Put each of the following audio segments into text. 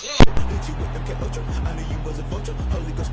Hit you with the K-Ultra. I knew you was a vulture. Holy Ghost.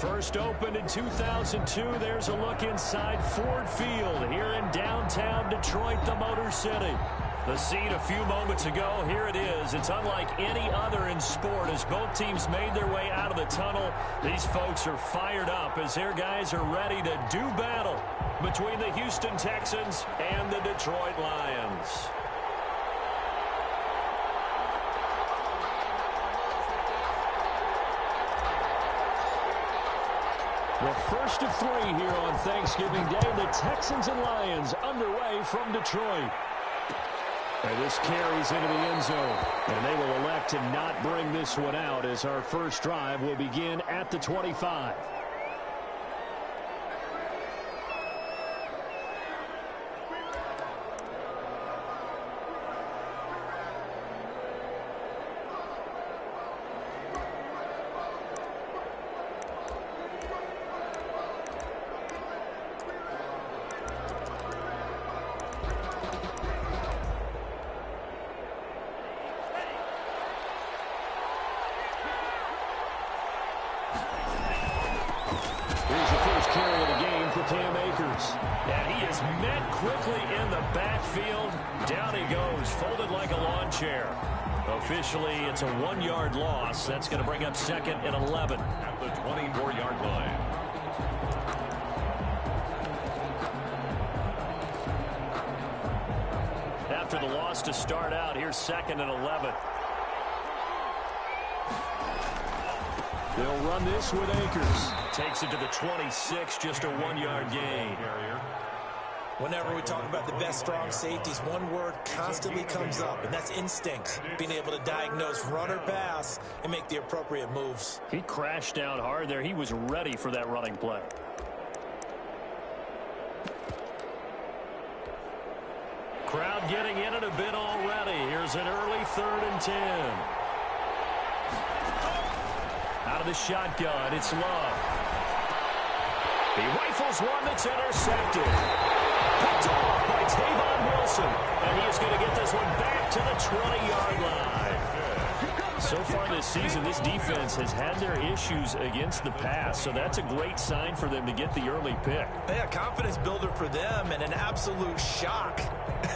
First opened in 2002, there's a look inside Ford Field here in downtown Detroit, the Motor City. The scene a few moments ago, here it is. It's unlike any other in sport as both teams made their way out of the tunnel. These folks are fired up as their guys are ready to do battle between the Houston Texans and the Detroit Lions. The first of three here on Thanksgiving Day. The Texans and Lions underway from Detroit. And this carries into the end zone. And they will elect to not bring this one out as our first drive will begin at the 25. Cam Akers. And he is met quickly in the backfield. Down he goes, folded like a lawn chair. Officially, it's a 1-yard loss. That's going to bring up second and 11. At the 24-yard line. After the loss to start out, here's second and 11. They'll run this with Akers. Takes it to the 26, just a 1-yard gain. Whenever we talk about the best strong safeties, one word constantly comes up, and that's instinct. Being able to diagnose run or pass and make the appropriate moves. He crashed down hard there. He was ready for that running play. Crowd getting in it a bit already. Here's an early 3rd and 10. Out of the shotgun, it's Love. He rifles one that's intercepted. Picked off by Tavon Wilson. And he is going to get this one back to the 20-yard line. So far this season, this defense has had their issues against the pass, so that's a great sign for them to get the early pick. Yeah, confidence builder for them and an absolute shock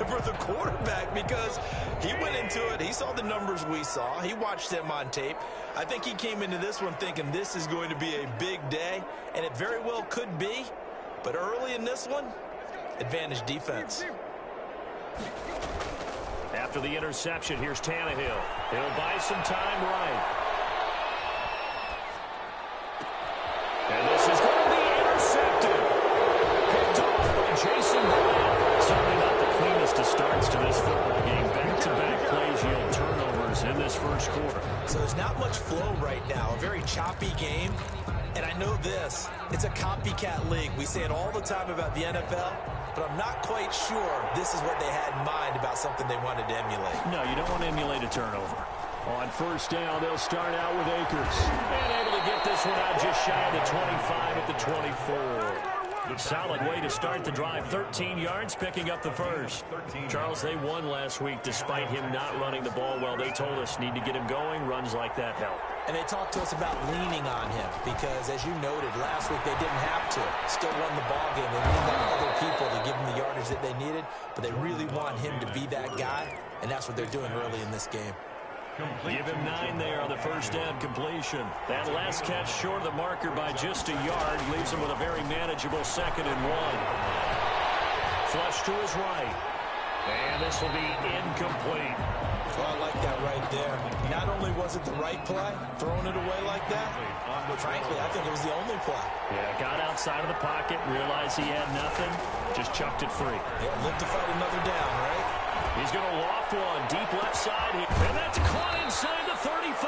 for the quarterback because he went into it. He saw the numbers we saw. He watched them on tape. I think he came into this one thinking this is going to be a big day, and it very well could be. But early in this one, advantage defense. After the interception, here's Tannehill. He'll buy some time right. And this is going to be intercepted. Picked off by Jason Bryant. Certainly not the cleanest of starts to this football game. Back-to-back plays yield turnovers in this first quarter. So there's not much flow right now. A very choppy game. And I know this. It's a copycat league. We say it all the time about the NFL. But I'm not quite sure this is what they had in mind about something they wanted to emulate. No, you don't want to emulate a turnover. On first down, they'll start out with Akers. And able to get this one out just shy of the 25 at the 24. Solid way to start the drive. 13 yards, picking up the first. Charles, they won last week despite him not running the ball well. They told us need to get him going. Runs like that help. And they talked to us about leaning on him because, as you noted, last week they didn't have to. Still won the ball game. They leaned on other people to give them the yardage that they needed, but they really want him to be that guy, and that's what they're doing early in this game. Give him 9 there on the first down completion. That last catch short of the marker by just a yard leaves him with a very manageable 2nd and 1. Flush to his right. And this will be incomplete. Well, I like that right there. Not only was it the right play, throwing it away like that, but frankly, I think it was the only play. Yeah, got outside of the pocket, realized he had nothing, just chucked it free. Yeah, live to fight another down, right? He's going to loft one, deep left side, and that's caught inside the 35.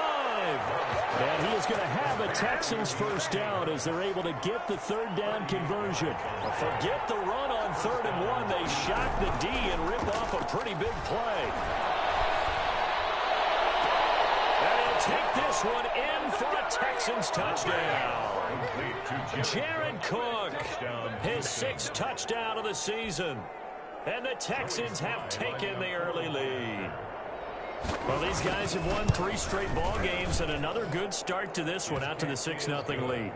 And he is going to have a Texans first down as they're able to get the 3rd down conversion. Forget the run on 3rd and 1. They shock the D and rip off a pretty big play. And he'll take this one in for a Texans touchdown. Jared Cook, his 6th touchdown of the season. And the Texans have taken the early lead. Well, these guys have won 3 straight ball games and another good start to this one out to the 6-0 lead.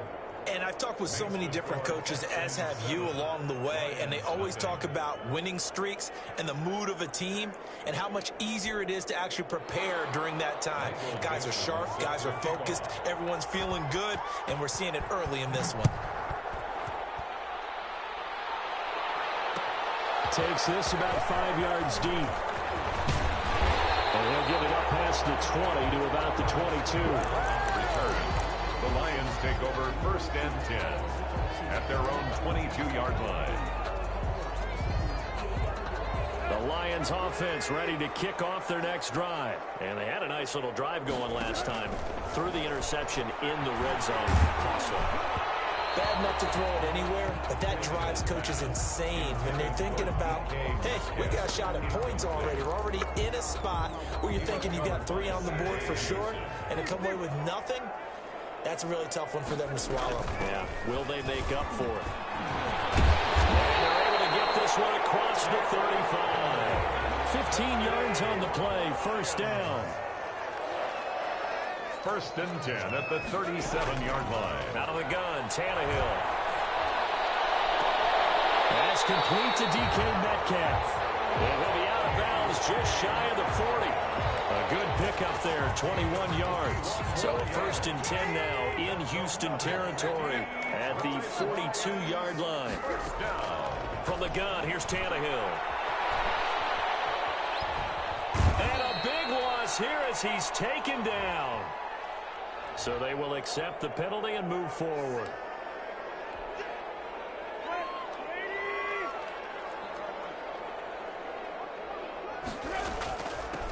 And I've talked with so many different coaches, as have you, along the way, and they always talk about winning streaks and the mood of a team and how much easier it is to actually prepare during that time. Guys are sharp, guys are focused, everyone's feeling good, and we're seeing it early in this one. Takes this about 5 yards deep. And he'll get it up past the 20 to about the 22. Return. The Lions take over 1st and 10 at their own 22-yard line. The Lions offense ready to kick off their next drive. And they had a nice little drive going last time. Threw the interception in the red zone. Costly. Bad enough to throw it anywhere, but that drives coaches insane when they're thinking about, hey, we got a shot at points already. We're already in a spot where you're thinking you got 3 on the board for sure, and to come away with nothing, that's a really tough one for them to swallow. Yeah, will they make up for it? And they're able to get this one across the 35. 15 yards on the play, 1st down. 1st and 10 at the 37-yard line. Out of the gun, Tannehill. Pass complete to DK Metcalf. And he'll be out of bounds just shy of the 40. A good pickup there, 21 yards. So a 1st and 10 now in Houston territory at the 42-yard line. From the gun, here's Tannehill. And a big loss here as he's taken down. So they will accept the penalty and move forward.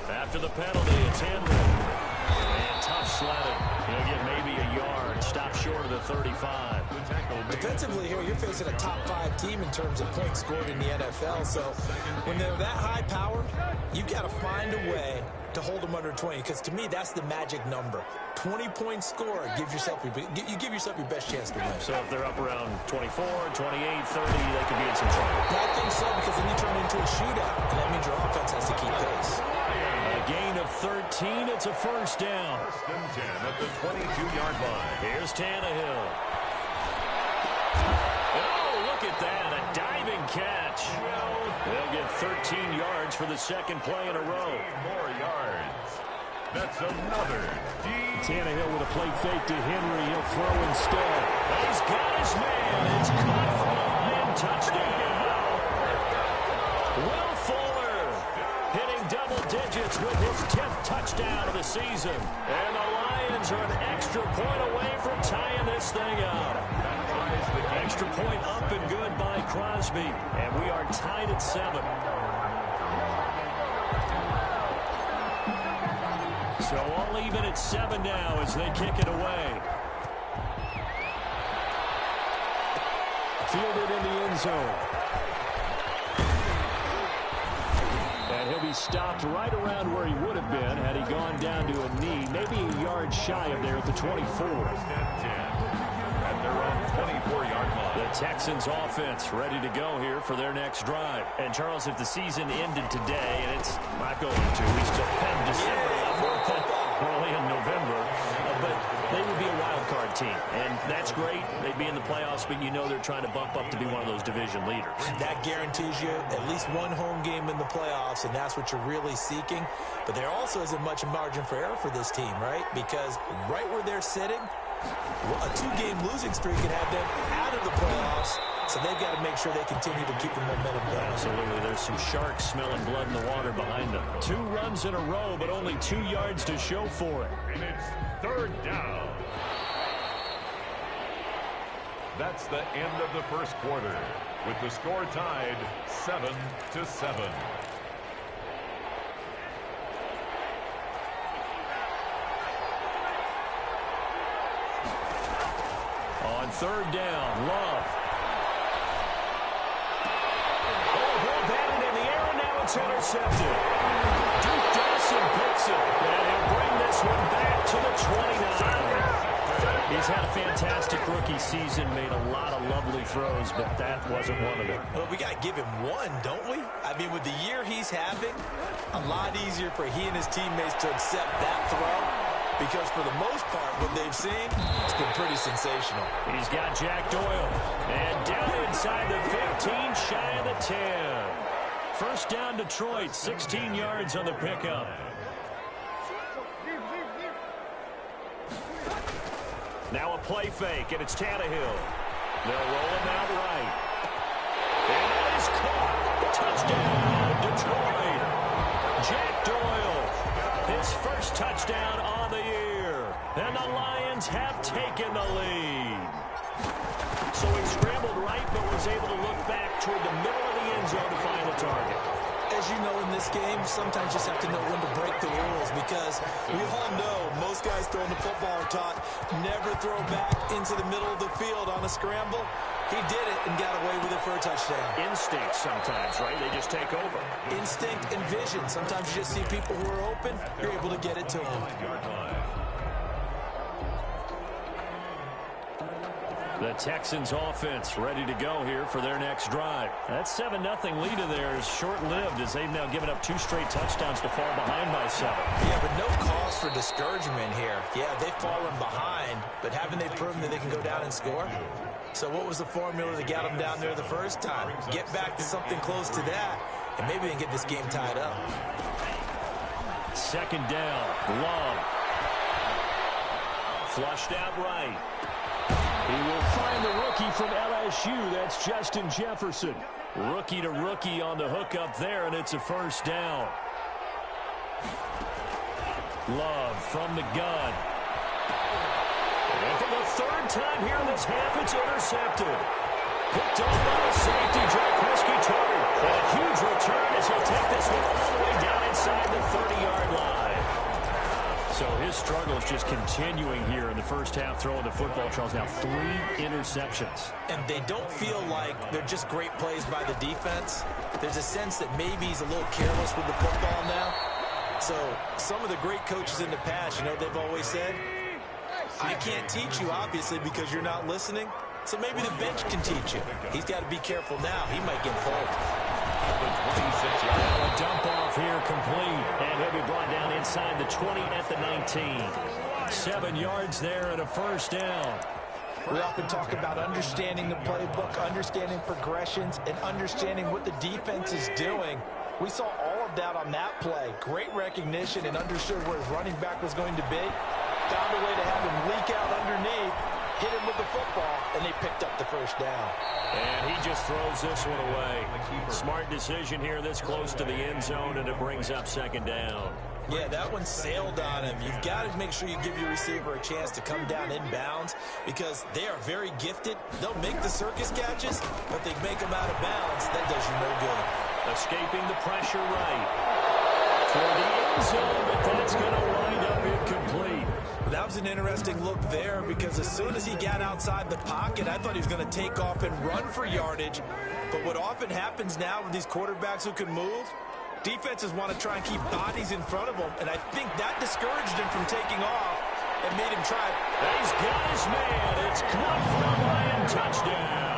After the penalty, it's Henry. And tough sledding. He'll get maybe a yard. Stop short of the 35. Defensively here, you're facing a top 5 team in terms of points scored in the NFL. So when they're that high powered, you've got to find a way to hold them under 20, because to me, that's the magic number. 20-point score, you give yourself your best chance to win. So if they're up around 24, 28, 30, they could be in some trouble. I think so, because then you turn it into a shootout, and that means your offense has to keep pace. A gain of 13, it's a 1st down. 1st and 10 at the 22-yard line. Here's Tannehill. Oh, look at that, a diving catch. They'll get 13 yards for the 2nd play in a row. 8 more yards. That's another Tannehill with a play fake to Henry. He'll throw instead. He's got his man. It's caught for an touchdown. Will Fuller hitting double digits with his 10th touchdown of the season. And the Lions are an extra point away from tying this thing up. Extra point up and good by Crosby. And we are tied at 7. So all even at 7 now as they kick it away. Fielded in the end zone. And he'll be stopped right around where he would have been had he gone down to a knee, maybe a yard shy of there at the 24. At their own 24-yard line. The Texans offense ready to go here for their next drive. And Charles, if the season ended today, and it's not going to, we still have December early in November, but they would be a wild card team, and that's great. They'd be in the playoffs, but you know they're trying to bump up to be one of those division leaders. That guarantees you at least one home game in the playoffs, and that's what you're really seeking. But there also isn't much margin for error for this team, right? Because right where they're sitting, a 2-game losing streak could have them out of the playoffs, so they've got to make sure they continue to keep the momentum going. Absolutely. There's some sharks smelling blood in the water behind them. 2 runs in a row, but only 2 yards to show for it. And it's 3rd down. That's the end of the 1st quarter, with the score tied 7-7. On 3rd down, Love. It's intercepted. Duke Dawson picks it. And he'll bring this one back to the 29. He's had a fantastic rookie season, made a lot of lovely throws, but that wasn't one of them. Well, we got to give him one, don't we? I mean, with the year he's having, a lot easier for he and his teammates to accept that throw because for the most part, what they've seen, it's been pretty sensational. He's got Jack Doyle. And down inside the 15, shy of the 10. First down, Detroit, 16 yards on the pickup. Now a play fake, and it's Tannehill. They'll roll him out right. And that is caught. Touchdown, Detroit. Jack Doyle, his first touchdown on the year. And the Lions have taken the lead. So he scrambled right, but was able to look back toward the middle of the end zone to find the target. As you know, in this game, sometimes you just have to know when to break the rules, because we all know most guys throwing the football are taught never throw back into the middle of the field on a scramble. He did it and got away with it for a touchdown. Instinct sometimes, right? They just take over. Instinct and vision. Sometimes you just see people who are open, you're able to get it to them. The Texans offense ready to go here for their next drive. That 7-0 lead of theirs short-lived as they've now given up 2 straight touchdowns to fall behind by 7. Yeah, but no cause for discouragement here. Yeah, they've fallen behind, but haven't they proven that they can go down and score? So what was the formula that got them down there the first time? Get back to something close to that, and maybe they can get this game tied up. Second down, Love. Flushed out right. He will find the rookie from LSU. That's Justin Jefferson. Rookie to rookie on the hookup there, and it's a first down. Love from the gun. And for the third time here in this half, it's intercepted. Picked off by the safety, Jack Risky target. And a huge return as he'll take this one all the way down inside the 30-yard line. So his struggle is just continuing here in the first half, throwing the football. Charles, now 3 interceptions. And they don't feel like they're just great plays by the defense. There's a sense that maybe he's a little careless with the football now. So some of the great coaches in the past, you know, they've always said, I can't teach you, obviously, because you're not listening. So maybe the bench can teach you. He's got to be careful now. He might get pulled. A dump off here complete, and he'll be brought down inside the 20 at the 19. 7 yards there and a first down. We often talk about understanding the playbook, understanding progressions, and understanding what the defense is doing. We saw all of that on that play. Great recognition and understood where his running back was going to be. Found a way to have him leak out underneath, hit him with the football, and they picked up the first down. And he just throws this one away. Smart decision here this close to the end zone, and it brings up second down. Yeah, that one sailed on him. You've got to make sure you give your receiver a chance to come down inbounds because they are very gifted. They'll make the circus catches, but they make them out of bounds. That does you no good. Escaping the pressure right. For the end zone, but that's going to wind up incomplete. That was an interesting look there because as soon as he got outside the pocket, I thought he was going to take off and run for yardage. But what often happens now with these quarterbacks who can move, defenses want to try and keep bodies in front of them, and I think that discouraged him from taking off and made him try. He's got his man. It's caught for a Lion touchdown.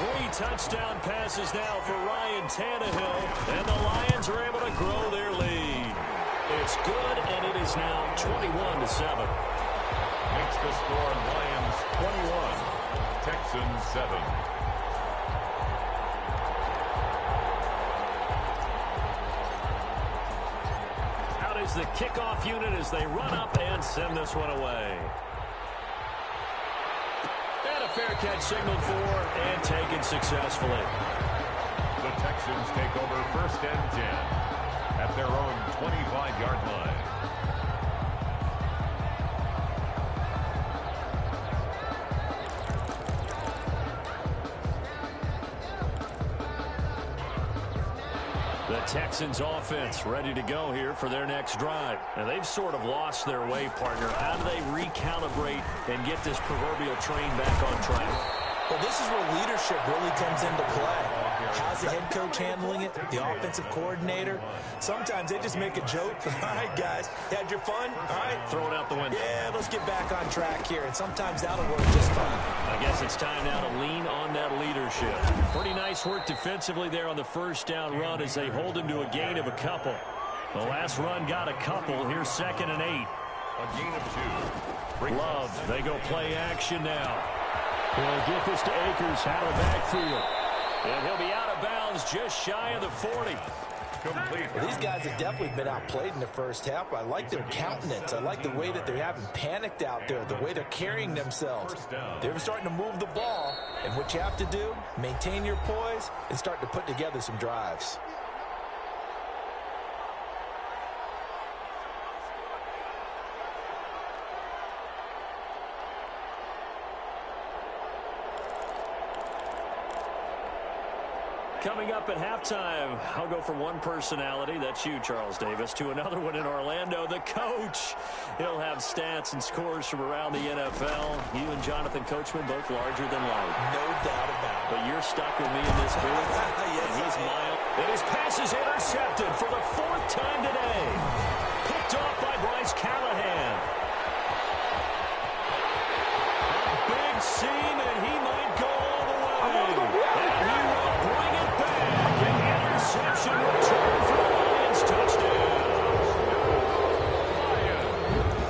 3 touchdown passes now for Ryan Tannehill, and the Lions are able to grow their lead. It's good, and it is now 21-7. Makes the score Lions 21, Texans 7. Out is the kickoff unit as they run up and send this one away. And a fair catch signaled for and taken successfully. The Texans take over first and 10 at their own 25-yard line. The Texans offense ready to go here for their next drive. And they've sort of lost their way, partner. How do they recalibrate and get this proverbial train back on track? Well, this is where leadership really comes into play. How's the head coach handling it? The offensive coordinator? Sometimes they just make a joke. All right, guys, had your fun? All right. Throw it out the window. Yeah, let's get back on track here. And sometimes that'll work just fine. I guess it's time now to lean on that leadership. Pretty nice work defensively there on the first down run as they hold him to a gain of a couple. The last run got a couple. Here's 2nd and 8. A gain of 2. Love, they go play action now. He'll get this to Akers out of the backfield. And he'll be out of bounds just shy of the 40. Complete. Well, these guys have definitely been outplayed in the first half. I like their countenance. I like the way that they haven't panicked out there, the way they're carrying themselves. They're starting to move the ball. And what you have to do, maintain your poise and start to put together some drives. Coming up at halftime, I'll go from one personality, that's you, Charles Davis, to another one in Orlando, the coach. He'll have stats and scores from around the NFL. You and Jonathan Coachman, both larger than life. No doubt about it. But you're stuck with me in this booth. Yes, He's mild. And his pass is intercepted for the 4th time today. Picked off by Bryce Callahan. A big seam, and he might go all the way. And he will bring it back. An interception return for the Lions. Touchdown.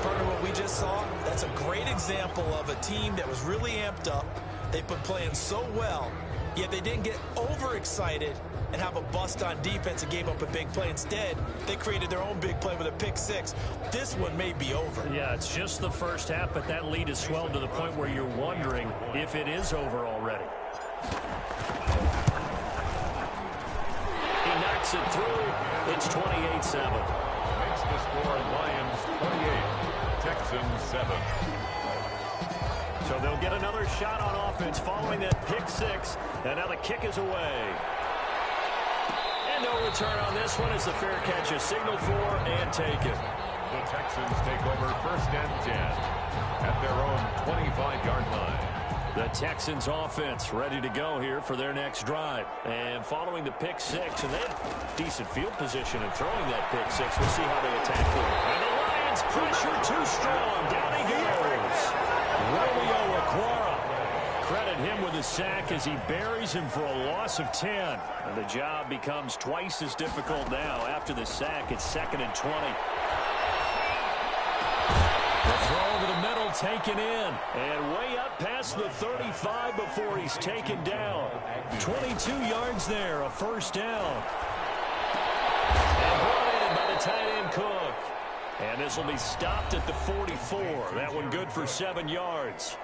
Partner, what we just saw, that's a great example of a team that was really amped up. They've been playing so well, yet they didn't get overexcited and have a bust on defense and gave up a big play. Instead, they created their own big play with a pick 6. This one may be over. Yeah, it's just the first half, but that lead has swelled to the point where you're wondering if it is over already. He knocks it through. It's 28-7. Makes the score Lions 28, Texans 7. So they'll get another shot on offense following that pick 6. And now the kick is away. And no return on this one as the fair catch is signaled for and taken. The Texans take over 1st and 10 at their own 25-yard line. The Texans offense ready to go here for their next drive. And following the pick 6, and they have decent field position in throwing that pick 6. We'll see how they attack it. And the Lions pressure too strong. Down he goes. Romeo Okwara. Credit him with a sack as he buries him for a loss of 10. And the job becomes twice as difficult now. After the sack, it's 2nd and 20. The throw over the middle taken in. And way up past the 35 before he's taken down. 22 yards there, a 1st down. And brought in by the tight end Cook. And this will be stopped at the 44. That one good for 7 yards.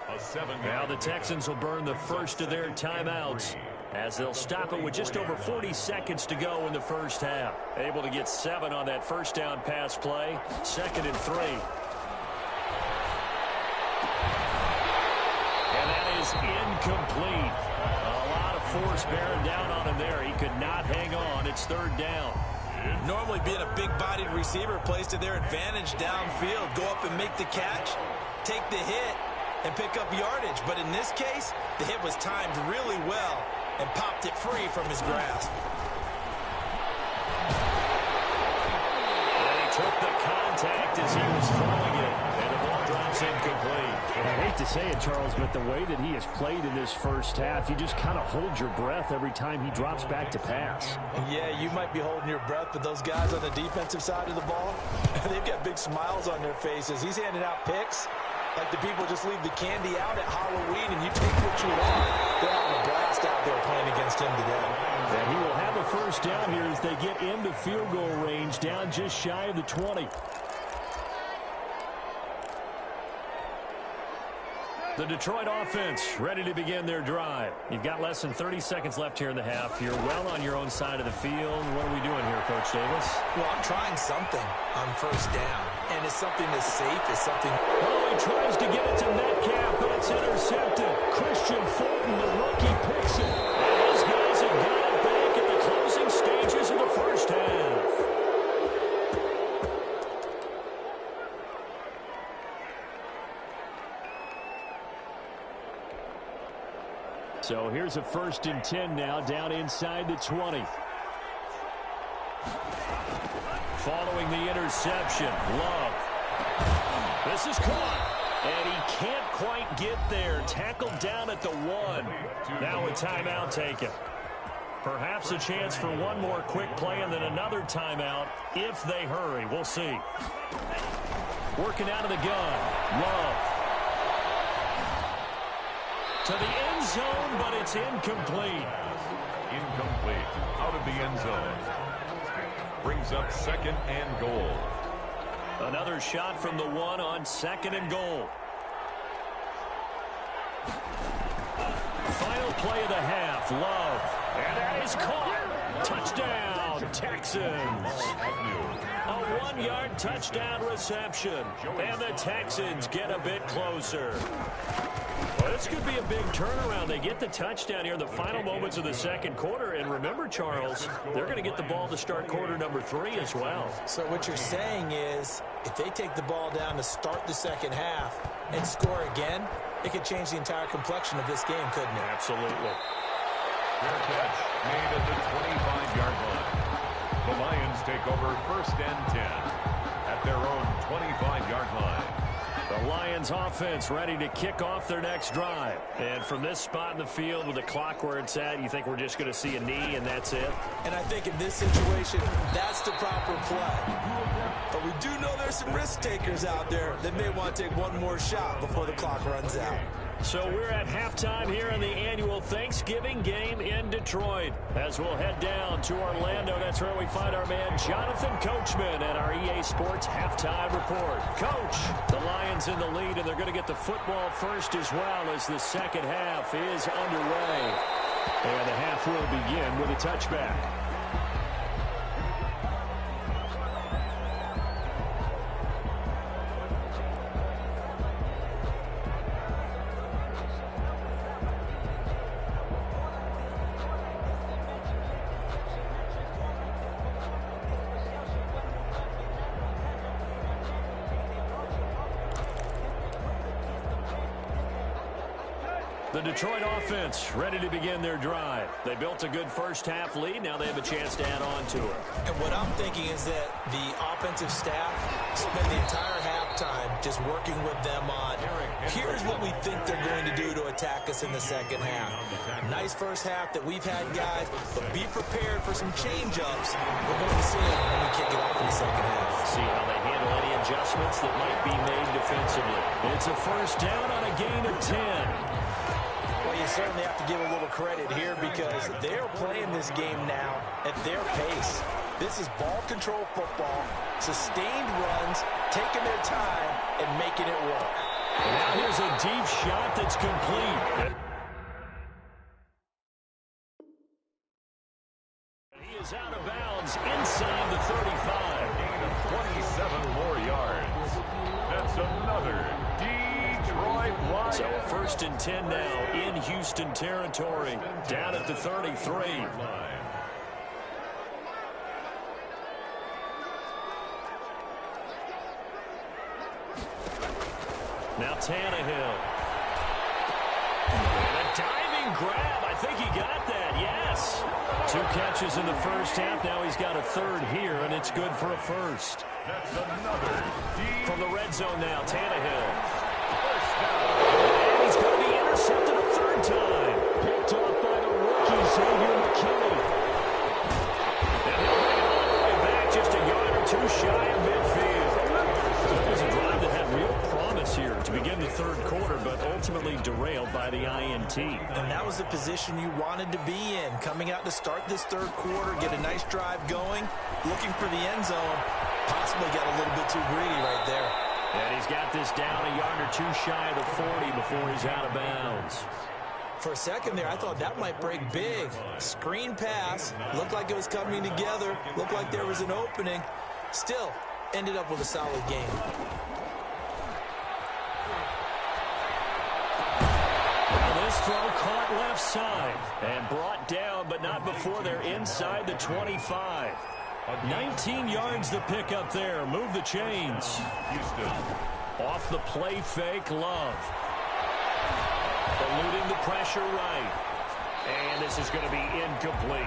Now the Texans will burn the first of their timeouts as they'll stop it with just over 40 seconds to go in the first half. Able to get 7 on that 1st down pass play. 2nd and 3. And that is incomplete. A lot of force bearing down on him there. He could not hang on. It's 3rd down. Normally being a big-bodied receiver plays to their advantage downfield. Go up and make the catch, take the hit, and pick up yardage. But in this case, the hit was timed really well and popped it free from his grasp. And he took the contact as he was throwing it, and the ball drops incomplete. And I hate to say it, Charles, but the way that he has played in this first half, you just kind of hold your breath every time he drops back to pass. Yeah, you might be holding your breath, but those guys on the defensive side of the ball, they've got big smiles on their faces. He's handing out picks like the people just leave the candy out at Halloween and you take what you want. They're having a blast out there playing against him today. And he will have a 1st down here as they get into field goal range, down just shy of the 20. The Detroit offense ready to begin their drive. You've got less than 30 seconds left here in the half. You're well on your own side of the field. What are we doing here, Coach Davis? Well, I'm trying something on 1st down, and it's something that's safe. It's something. Oh, he tries to get it to Metcalf, but it's intercepted. Christian Fulton, the rookie, picks it. And these guys have got it back at the closing stages of the first half. So here's a 1st and 10 now, down inside the 20. Following the interception, Love. This is caught, and he can't quite get there. Tackled down at the 1. Now a timeout taken. Perhaps a chance for one more quick play and then another timeout if they hurry. We'll see. Working out of the gun. Love. To the end zone, but it's incomplete. Incomplete. Out of the end zone. Brings up 2nd and goal. Another shot from the one on 2nd and goal. Final play of the half. Love. And that is caught. Touchdown, Texans. A 1-yard touchdown reception. And the Texans get a bit closer. Well, this could be a big turnaround. They get the touchdown here in the final moments of the second quarter. And remember, Charles, they're going to get the ball to start quarter number 3 as well. So what you're saying is if they take the ball down to start the second half and score again, it could change the entire complexion of this game, couldn't it? Absolutely. Fair catch made at the 25-yard line. The Lions take over 1st and 10 at their own 25-yard line. The Lions offense ready to kick off their next drive. And from this spot in the field with the clock where it's at, you think we're just going to see a knee and that's it? And I think in this situation, that's the proper play. But we do know there's some risk takers out there that may want to take one more shot before the clock runs out. So we're at halftime here in the annual Thanksgiving game in Detroit. As we'll head down to Orlando, that's where we find our man Jonathan Coachman at our EA Sports Halftime Report. Coach, the Lions in the lead, and they're going to get the football first as well as the second half is underway. And the half will begin with a touchback. The Detroit offense ready to begin their drive. They built a good first-half lead. Now they have a chance to add on to it. And what I'm thinking is that the offensive staff spend the entire halftime just working with them on, here's what we think they're going to do to attack us in the second half. Nice first half that we've had, guys, but be prepared for some change-ups. We're going to see it when we kick it off in the second half. See how they handle any adjustments that might be made defensively. It's a first down on a gain of 10. Well, you certainly have to give a little credit here because they're playing this game now at their pace. This is ball control football, sustained runs, taking their time, and making it work. Now here's a deep shot that's complete. He is out of bounds inside the 35. Gain of 27 more yards. That's another Detroit Lions. So a 1st and 10 now in Houston territory, down at the 33. Now Tannehill. And a diving grab. I think he got that, yes. 2 catches in the first half. Now he's got a 3rd here, and it's good for a 1st. That's another From the red zone now, Tannehill. And he's going to be intercepted a 3rd time. Picked off by the rookie, Xavier McKinney. And he'll bring it all the way back, just a yard or 2 shy of midfield. So it was a drive that had real promise here to begin the 3rd quarter, but ultimately derailed by the INT. And that was the position you wanted to be in. Coming out to start this 3rd quarter, get a nice drive going, looking for the end zone. Possibly got a little bit too greedy right there. And he's got this down a yard or 2 shy of the 40 before he's out of bounds. For a second there, I thought that might break big. Screen pass. Looked like it was coming together. Looked like there was an opening. Still, ended up with a solid game. Now this throw caught left side and brought down, but not before they're inside the 25. 19 yards to pick up there. Move the chains. Houston. Off the play fake, Love. Eluding the pressure right. And this is going to be incomplete.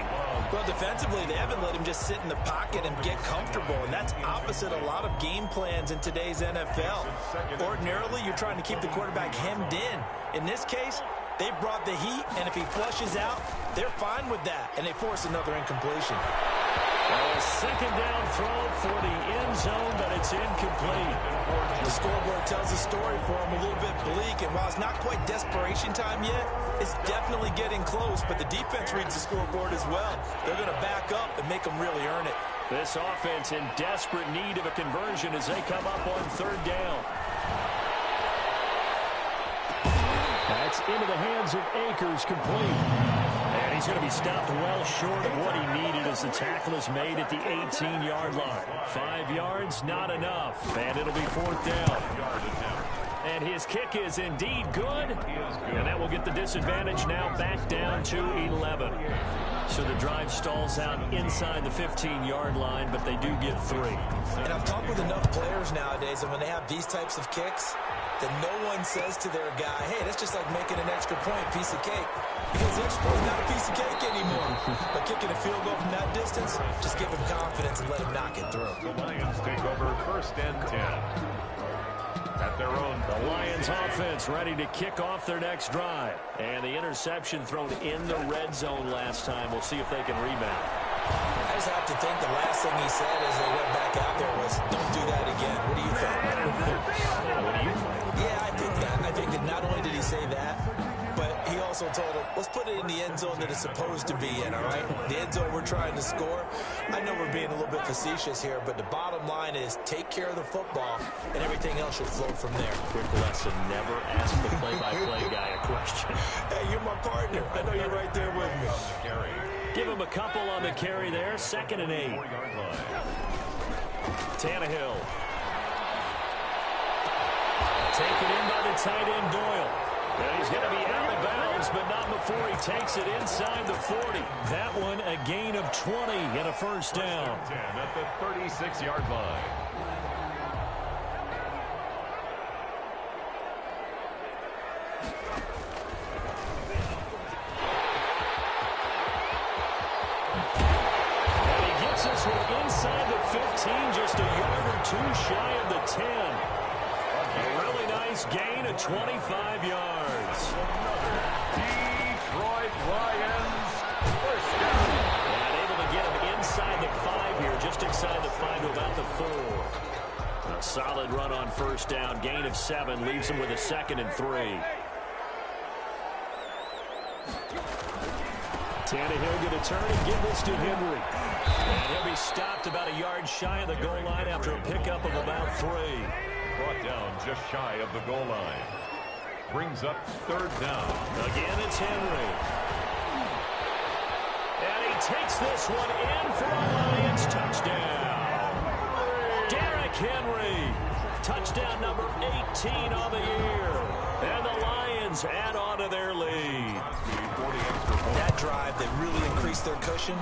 Well, defensively, they haven't let him just sit in the pocket and get comfortable, and that's opposite a lot of game plans in today's NFL. Ordinarily, you're trying to keep the quarterback hemmed in. In this case, they brought the heat, and if he flushes out, they're fine with that, and they force another incompletion. A second down throw for the end zone, but it's incomplete. The scoreboard tells a story for them, a little bit bleak, and while it's not quite desperation time yet, it's definitely getting close, but the defense reads the scoreboard as well. They're going to back up and make them really earn it. This offense in desperate need of a conversion as they come up on third down. That's into the hands of Akers, complete. And he's going to be stopped well short of what he needed as the tackle is made at the 18-yard line. 5 yards, not enough, and it'll be fourth down. And his kick is indeed good, and that will get the disadvantage now back down to 11. So the drive stalls out inside the 15-yard line, but they do get 3. And I've talked with enough players nowadays, and when they have these types of kicks, that no one says to their guy, hey, that's just like making an extra point, piece of cake. Because the extra point is not a piece of cake anymore. But kicking a field goal from that distance, just give him confidence and let him knock it through. The Lions take over first and 10. At their own. The Lions offense ready to kick off their next drive. And the interception thrown in the red zone last time. We'll see if they can rebound. I just have to think the last thing he said as they went back out there was, don't do that again. What do you think? What do you think? Yeah, I think that. I think that not only did he say that, but he also told him, let's put it in the end zone that it's supposed to be in, all right? The end zone we're trying to score. I know we're being a little bit facetious here, but the bottom line is take care of the football, and everything else should flow from there. Quick lesson, never ask the play-by-play guy a question. Hey, you're my partner. I know you're right there with me. Give him a couple on the carry there. 2nd and 8. Tannehill. Taken in by the tight end, Doyle. And he's going to be out of bounds, but not before he takes it inside the 40. That one a gain of 20 and a first down. 10 at the 36-yard line. And he gets this one inside the 15, just a yard or 2 shy of the 10. A really nice gain of 25 yards. Detroit Lions first down. And able to get him inside the 5 here, just inside the 5 to about the 4. A solid run on first down. Gain of 7 leaves him with a 2nd and 3. Tannehill going to turn and give this to Henry. And he'll be stopped about a yard shy of the goal line after a pickup of about 3. Brought down just shy of the goal line. Brings up third down. Again, it's Henry. And he takes this one in for a Lions touchdown. Derrick Henry. Touchdown number 18 on the year. And the Lions add on to their lead. That drive that really increased their cushion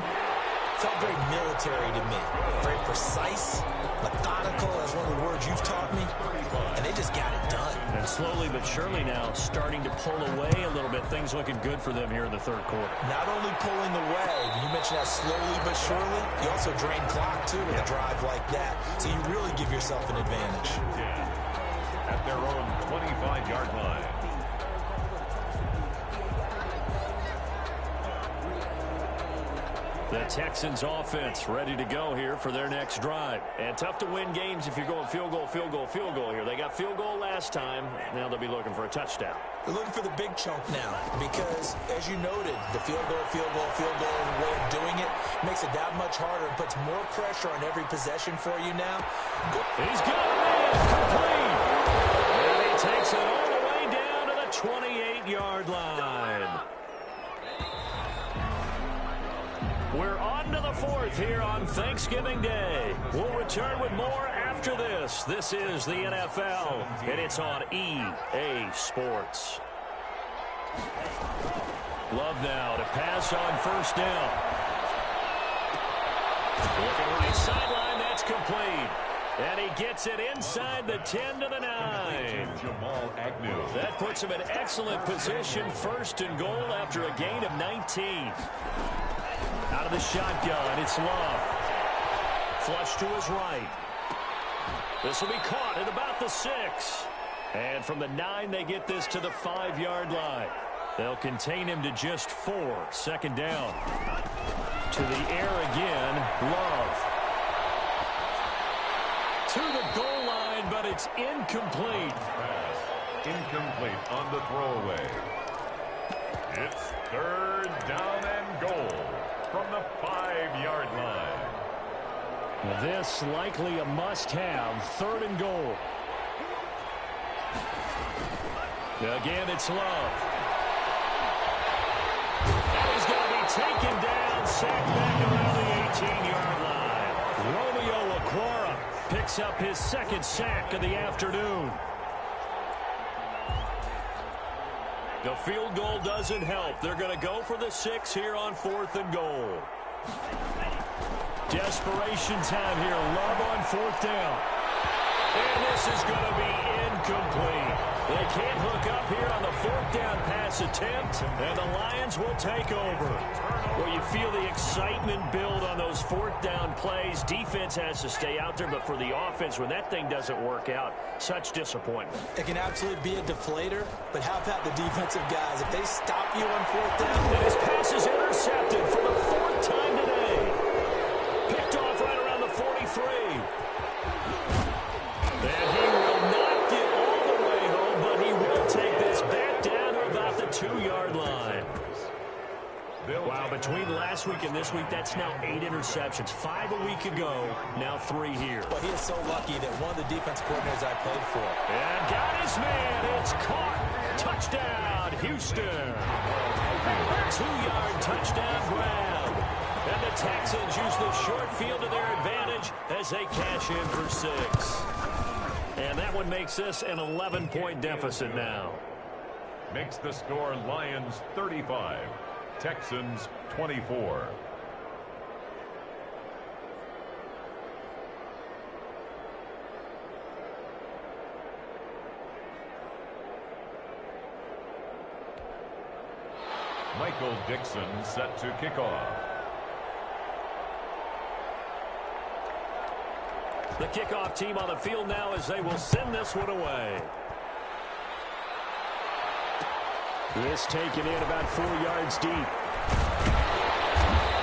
felt very military to me. Very precise, methodical, as one of the words you've taught me. And they just got it done. And slowly but surely now starting to pull away a little bit. Things looking good for them here in the third quarter. Not only pulling away, you mentioned that slowly but surely, you also drain clock too with a drive like that. So you really give yourself an advantage. At their own 25-yard line. The Texans offense ready to go here for their next drive. And tough to win games if you're going field goal, field goal, field goal here. They got field goal last time. Now they'll be looking for a touchdown. They're looking for the big chunk now because, as you noted, the field goal, field goal, field goal way of doing it makes it that much harder and puts more pressure on every possession for you now. He's got it complete. And he takes it all the way down to the 28-yard line. We're on to the 4th here on Thanksgiving Day. We'll return with more after this. This is the NFL, and it's on EA Sports. Love now to pass on first down. Looking right sideline, that's complete. And he gets it inside the 10 to the 9. Jamal Agnew. That puts him in excellent position, 1st and goal after a gain of 19. Out of the shotgun, it's Love. Flush to his right. This will be caught at about the 6. And from the 9, they get this to the 5-yard line. They'll contain him to just 4. Second down. To the air again. Love. To the goal line, but it's incomplete. Pass incomplete on the throwaway. It's third down and goal from the 5-yard line. This likely a must-have. 3rd and goal. Again, it's Love. And he's going to be taken down, sacked back around the 18-yard line. Romeo Okwara picks up his 2nd sack of the afternoon. The field goal doesn't help. They're going to go for the 6 here on 4th and goal. Desperation time here. Love on 4th down. And this is going to be incomplete. They can't hook up here on the 4th down pass attempt, and the Lions will take over. Well, you feel the excitement build on those 4th down plays. Defense has to stay out there, but for the offense, when that thing doesn't work out, such disappointment. It can absolutely be a deflator, but how about the defensive guys? If they stop you on 4th down. And his pass is intercepted for the 4th time today. Picked off right around the 43. And he will not get all the way home, but he will take this back down to about the 2-yard line. Wow, between last week and this week, that's now 8 interceptions. 5 a week ago, now 3 here. But he is so lucky that one of the defense coordinators I played for. And got his man. It's caught. Touchdown, Houston. 2-yard touchdown grab. And the Texans use the short field to their advantage as they cash in for 6. And that one makes this an 11-point deficit now. Makes the score Lions 35, Texans 24. Michael Dixon set to kick off. The kickoff team on the field now as they will send this one away. This taken in about 4 yards deep.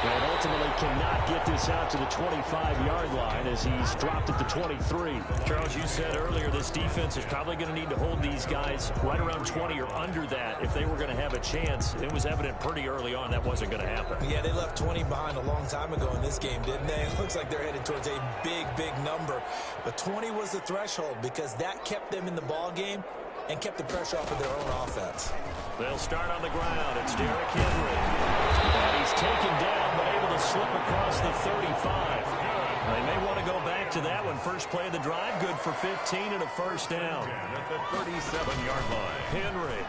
And ultimately cannot get this out to the 25-yard line as he's dropped at the 23. Charles, you said earlier this defense is probably going to need to hold these guys right around 20 or under that if they were going to have a chance. It was evident pretty early on that wasn't going to happen. Yeah, they left 20 behind a long time ago in this game, didn't they? It looks like they're headed towards a big, big number. But 20 was the threshold because that kept them in the ball game and kept the pressure off of their own offense. They'll start on the ground. It's Derrick Henry. And he's taken down, but able to slip across the 35. They may want to go back to that one. First play of the drive, good for 15 and a 1st down. At the 37-yard line. Henry.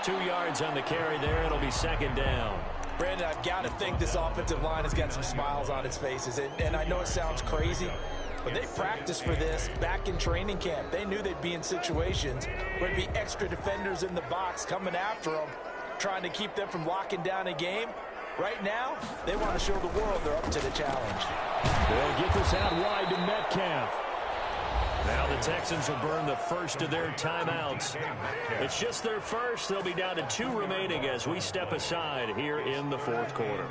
2 yards on the carry there. It'll be 2nd down. Brandon, I've got to think this offensive line has got some smiles on its faces. And I know it sounds crazy, but they practiced for this back in training camp. They knew they'd be in situations where there'd be extra defenders in the box coming after them, trying to keep them from locking down a game. Right now, they want to show the world they're up to the challenge. They'll get this out wide to Metcalf. Now the Texans will burn the first of their timeouts. It's just their first. They'll be down to 2 remaining as we step aside here in the 4th quarter.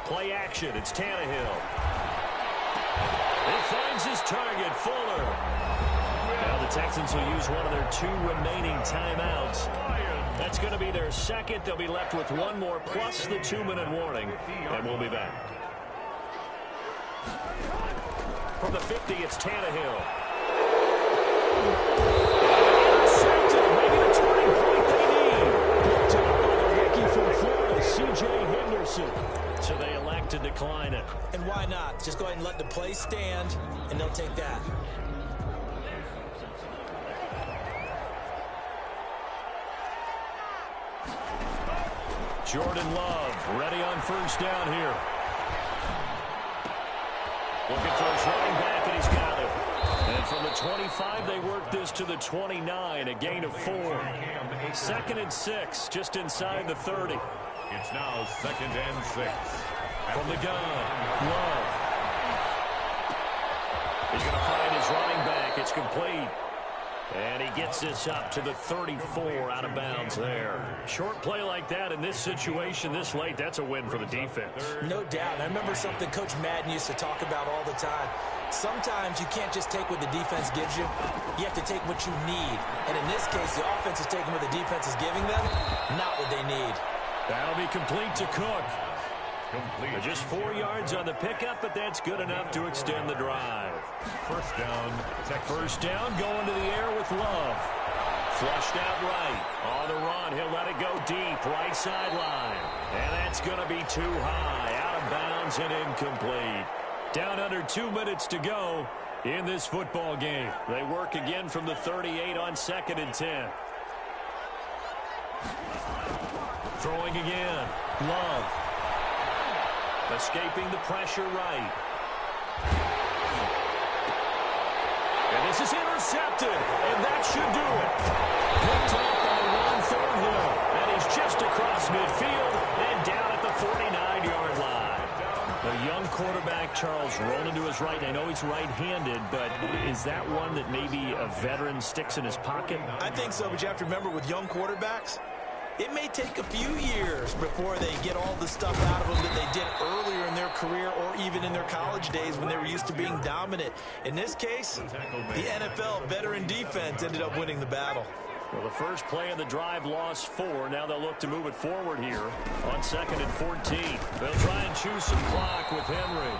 Play action. It's Tannehill. He finds his target, Fuller. Now the Texans will use one of their 2 remaining timeouts. That's going to be their 2nd. They'll be left with 1 more plus the 2-minute warning, and we'll be back. From the 50, it's Tannehill. Intercepted. Maybe the turning point they need. Picked up by the rookie from Florida, C.J. Henderson. So they elect to decline it. And why not? Just go ahead and let the play stand, and they'll take that. Jordan Love ready on 1st down here. Looking for his running back, and he's got it. And from the 25, they work this to the 29, a gain of 4. 2nd and 6, just inside the 30. It's now 2nd and 6 From the gun, Love. He's going to find his running back. It's complete. And he gets this up to the 34 out of bounds there. Short play like that in this situation this late, that's a win for the defense. No doubt. I remember something Coach Madden used to talk about all the time. Sometimes you can't just take what the defense gives you. You have to take what you need. And in this case, the offense is taking what the defense is giving them, not what they need. That'll be complete to Cook. Just 4 yards on the pickup, but that's good enough to extend the drive. First down. First down, going to the air with Love. Flushed out right. On the run, he'll let it go deep, right sideline. And that's going to be too high, out of bounds and incomplete. Down under 2 minutes to go in this football game. They work again from the 38 on 2nd and 10. Throwing again, Love. Escaping the pressure right. And this is intercepted, and that should do it. Picked up on the run for Hill, and he's just across midfield and down at the 49-yard line. The young quarterback, Charles, rolling to his right. I know he's right-handed, but is that one that maybe a veteran sticks in his pocket? I think so, but you have to remember with young quarterbacks, it may take a few years before they get all the stuff out of them that they did earlier in their career or even in their college days when they were used to being dominant. In this case, the NFL veteran defense ended up winning the battle. Well, the first play of the drive lost 4. Now they'll look to move it forward here on 2nd and 14. They'll try and choose some clock with Henry.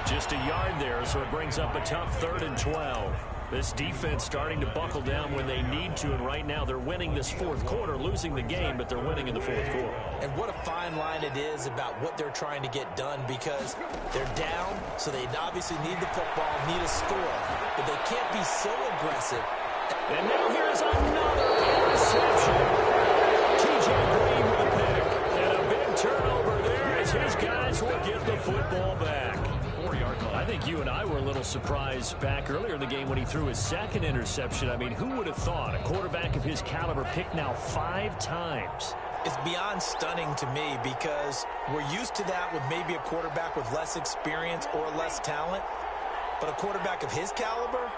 Just a yard there, so it brings up a tough 3rd and 12. This defense starting to buckle down when they need to, and right now they're winning this 4th quarter, losing the game, but they're winning in the 4th quarter. And what a fine line it is about what they're trying to get done, because they're down, so they obviously need the football, need a score, but they can't be so aggressive. And now here's another interception. TJ Green with a pick, and a big turnover there as his guys will get the football back. I think you and I were a little surprised back earlier in the game when he threw his 2nd interception. I mean, who would have thought a quarterback of his caliber picked now 5 times? It's beyond stunning to me because we're used to that with maybe a quarterback with less experience or less talent. But a quarterback of his caliber,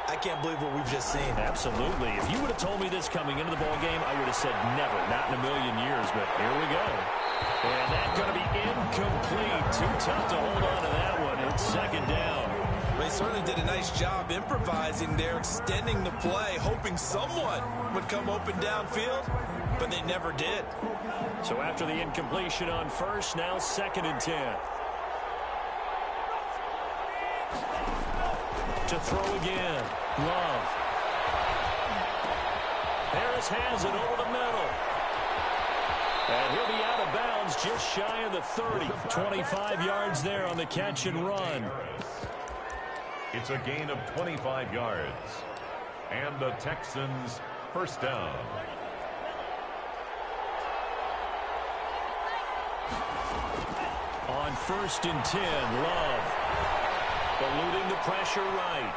I can't believe what we've just seen. Absolutely. If you would have told me this coming into the ball game, I would have said never, not in a million years. But here we go. And that's going to be incomplete. Too tough to hold on to that one. It's 2nd down. They certainly did a nice job improvising there, extending the play, hoping someone would come open downfield, but they never did. So after the incompletion on first, now 2nd and 10. To throw again, Love. Harris has it over the middle. And he'll be out of bounds just shy of the 30. 25 yards there on the catch and run. It's a gain of 25 yards. And the Texans first down. On 1st and 10, Love. Eluding the pressure right.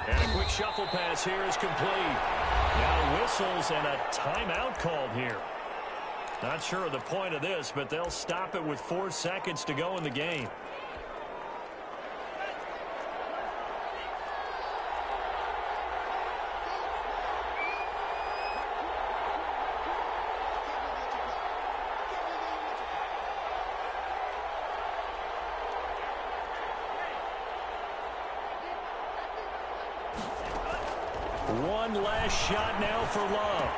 And a quick shuffle pass here is complete. Now whistles and a timeout called here. Not sure of the point of this, but they'll stop it with 4 seconds to go in the game. One last shot now for Love.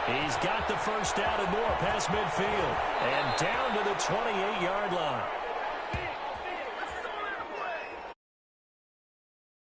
He's got the first down and more past midfield. And down to the 28-yard line.